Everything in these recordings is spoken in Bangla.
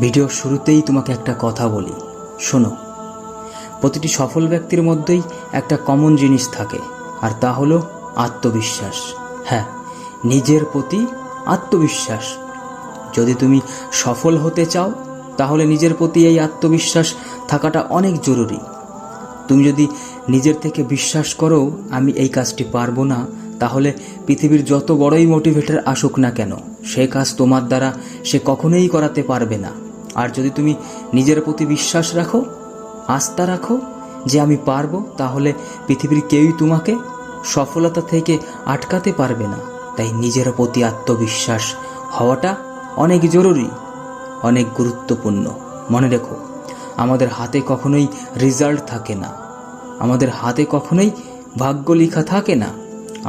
ভিডিওর শুরুতেই তোমাকে একটা কথা বলি, শোনো। প্রতিটি সফল ব্যক্তির মধ্যেই একটা কমন জিনিস থাকে, আর তা হলো আত্মবিশ্বাস। হ্যাঁ, নিজের প্রতি আত্মবিশ্বাস। যদি তুমি সফল হতে চাও তাহলে নিজের প্রতি এই আত্মবিশ্বাস থাকাটা অনেক জরুরি। তুমি যদি নিজের থেকে বিশ্বাস করো আমি এই কাজটি পারবো না, তাহলে পৃথিবীর যত বড়ই মোটিভেটর আসুক না কেন সে কাজ তোমার দ্বারা সে কখনোই করাতে পারবে না। আর যদি তুমি নিজের প্রতি বিশ্বাস রাখো, আস্থা রাখো যে আমি পারবো, তাহলে পৃথিবীর কেউই তোমাকে সফলতা থেকে আটকাতে পারবে না। তাই নিজের প্রতি আত্মবিশ্বাস হওয়াটা অনেক জরুরি, অনেক গুরুত্বপূর্ণ। মনে রেখো, আমাদের হাতে কখনোই রেজাল্ট থাকে না, আমাদের হাতে কখনোই ভাগ্য লেখা থাকে না।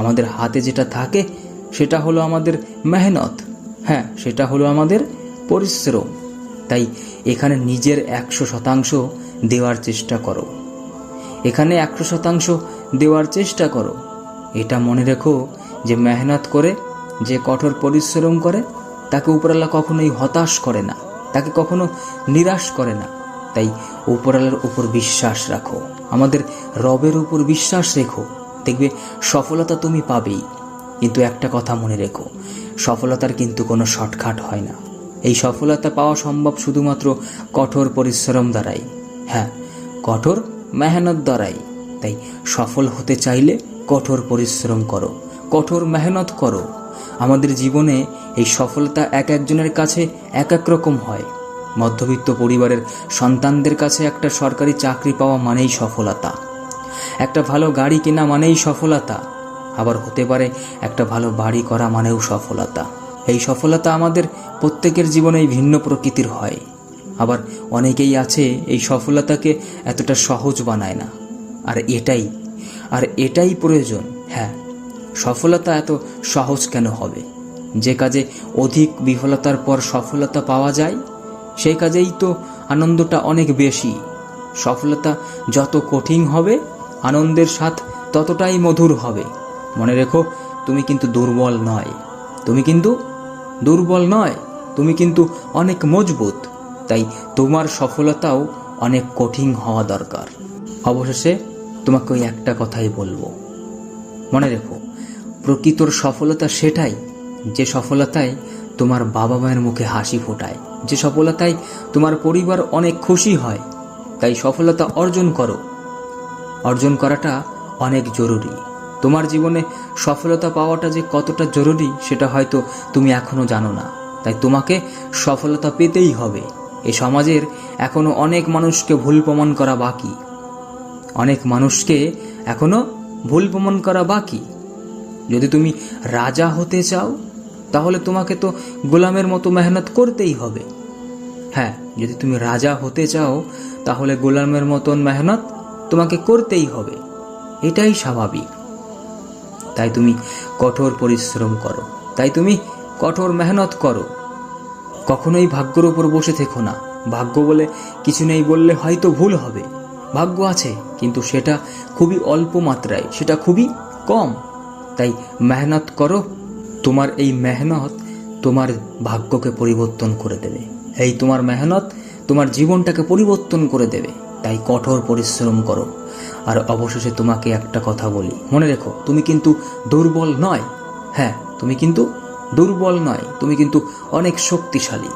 আমাদের হাতে যেটা থাকে সেটা হলো আমাদের মেহনত। হ্যাঁ, সেটা হলো আমাদের পরিশ্রম। তাই এখানে নিজের 100% দেওয়ার চেষ্টা করো, এখানে 100% দেওয়ার চেষ্টা করো। এটা মনে রেখো যে মেহনত করে, যে কঠোর পরিশ্রম করে, তাকে উপরওয়ালা কখনোই হতাশ করে না, তাকে কখনো নিরাশ করে না। তাই উপরওয়ালার উপর বিশ্বাস রাখো, আমাদের রবের উপর বিশ্বাস রেখো, দেখবে সফলতা তুমি পাবেই। কিন্তু একটা কথা মনে রেখো, সফলতার কিন্তু কোনো শর্টকাট হয় না। এই সফলতা পাওয়া সম্ভব শুধুমাত্র কঠোর পরিশ্রম দ্বারাই। হ্যাঁ, কঠোর মেহনত দ্বারাই। তাই সফল হতে চাইলে কঠোর পরিশ্রম করো, কঠোর মেহনত করো। আমাদের জীবনে এই সফলতা এক একজনের কাছে এক এক রকম হয়। মধ্যবিত্ত পরিবারের সন্তানদের কাছে একটা সরকারি চাকরি পাওয়া মানেই সফলতা, একটা ভালো গাড়ি কেনা মানেই সফলতা, আবার হতে পারে একটা ভালো বাড়ি করা মানেও সফলতা। এই সফলতা আমাদের প্রত্যেকের জীবনেই ভিন্ন প্রকৃতির হয়। আবার অনেকেই আছে এই সফলতাকে এতটা সহজ বানায় না, আর এটাই প্রয়োজন। হ্যাঁ, সফলতা এত সহজ কেন হবে? যে কাজে অধিক বিফলতার পর সফলতা পাওয়া যায় সেই কাজেই তো আনন্দটা অনেক বেশি। সফলতা যত কঠিন হবে আনন্দের স্বাদ ততটাই মধুর হবে। মনে রেখো, তুমি কিন্তু দুর্বল নয়, তুমি কিন্তু অনেক মজবুত। তাই তোমার সফলতাও অনেক কঠিন হওয়া দরকার। অবশেষে তোমাকে ওই একটা কথাই বলবো, মনে রেখো, প্রকৃতর সফলতা সেটাই যে সফলতায় তোমার বাবা মায়ের মুখে হাসি ফোটায়, যে সফলতায় তোমার পরিবার অনেক খুশি হয়। তাই সফলতা অর্জন করো, অর্জন করাটা অনেক জরুরি। তোমার জীবনে সফলতা পাওয়াটা যে কতটা জরুরি সেটা হয়তো তুমি এখনো জানো না। তাই তোমাকে সফলতা পেতেই হবে। এ সমাজের এখনো অনেক মানুষকে ভুল প্রমাণ করা বাকি, অনেক মানুষকে এখনো ভুল প্রমাণ করা বাকি। যদি তুমি রাজা হতে চাও তাহলে তোমাকে তো গোলামের মতো মেহনত করতেই হবে। হ্যাঁ, যদি তুমি রাজা হতে চাও তাহলে গোলামের মতন মেহনত তোমাকে করতেই হবে, এটাই স্বাভাবিক। তাই তুমি কঠোর পরিশ্রম করো, তাই তুমি কঠোর মেহনত করো। কখনোই ভাগ্যের উপর বসে থেকো না। ভাগ্য বলে কিছু নেই বললে হয়তো ভুল হবে। ভাগ্য আছে, কিন্তু সেটা খুবই অল্প মাত্রায়, সেটা খুবই কম। তাই মেহনত করো। তোমার এই মেহনত তোমার ভাগ্যকে পরিবর্তন করে দেবে। এই তোমার মেহনত তোমার জীবনটাকে পরিবর্তন করে দেবে। তাই কঠোর পরিশ্রম করো। আর অবশেষে তোমাকে একটা কথা বলি, মনে রেখো, তুমি কিন্তু দুর্বল নয়। হ্যাঁ, তুমি কিন্তু দুর্বল নয়, তুমি কিন্তু অনেক শক্তিশালী।